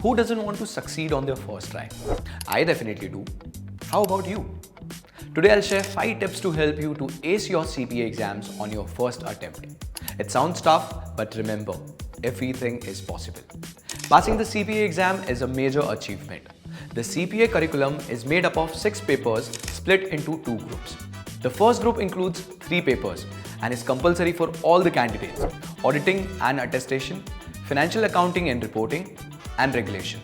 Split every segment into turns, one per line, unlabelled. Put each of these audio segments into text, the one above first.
Who doesn't want to succeed on their first try? I definitely do. How about you? Today I'll share 5 tips to help you to ace your CPA exams on your first attempt. It sounds tough, but remember, everything is possible. Passing the CPA exam is a major achievement. The CPA curriculum is made up of 6 papers split into 2 groups. The first group includes 3 papers and is compulsory for all the candidates: auditing and attestation, financial accounting and reporting, and regulation.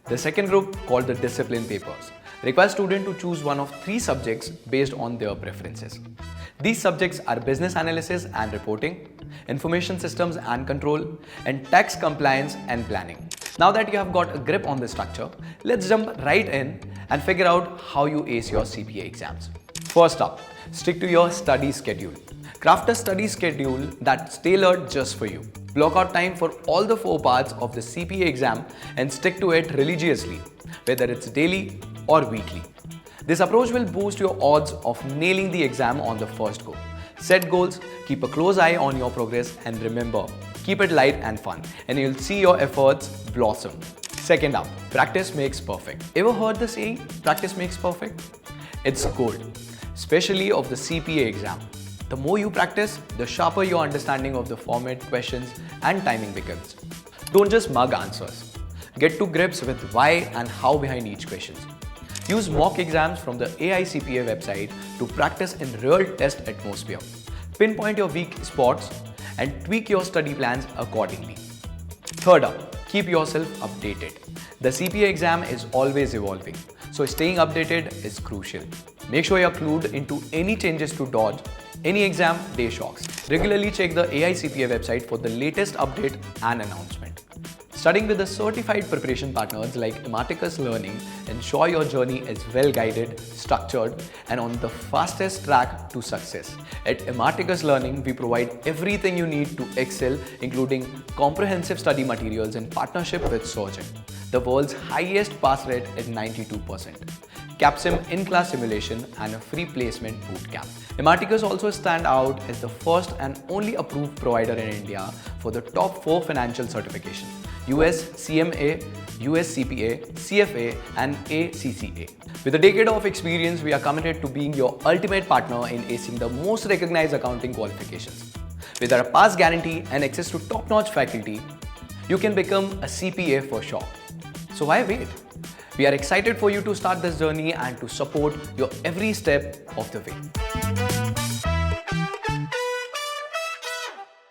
The second group, called the discipline papers, requires students to choose one of 3 subjects based on their preferences. These subjects are business analysis and reporting, information systems and control, and tax compliance and planning. Now that you have got a grip on the structure, let's jump right in and figure out how you ace your CPA exams. First up, stick to your study schedule. Craft a study schedule that's tailored just for you. Block out time for all the 4 parts of the CPA exam and stick to it religiously, whether it's daily or weekly. This approach will boost your odds of nailing the exam on the first go. Set goals, keep a close eye on your progress, and remember, keep it light and fun, and you'll see your efforts blossom. Second up, practice makes perfect. Ever heard the saying, practice makes perfect? It's gold, especially of the CPA exam. The more you practice, the sharper your understanding of the format, questions, and timing becomes. Don't just mug answers. Get to grips with why and how behind each question. Use mock exams from the AICPA website to practice in real test atmosphere. Pinpoint your weak spots and tweak your study plans accordingly. Third up, keep yourself updated. The CPA exam is always evolving, so staying updated is crucial. Make sure you're clued into any changes to dodge any exam day shocks. Regularly check the AICPA website for the latest update and announcement. Studying with the certified preparation partners like Imarticus Learning ensure your journey is well guided, structured, and on the fastest track to success. At Imarticus Learning, we provide everything you need to excel, including comprehensive study materials in partnership with Surgeon, the world's highest pass rate at 92%. CAPSIM in-class simulation and a free placement bootcamp. Imarticus also stand out as the first and only approved provider in India for the top 4 financial certifications: US CMA, US CPA, CFA, and ACCA. With a decade of experience, we are committed to being your ultimate partner in acing the most recognized accounting qualifications. With our pass guarantee and access to top-notch faculty, you can become a CPA for sure. So why wait? We are excited for you to start this journey and to support your every step of the way.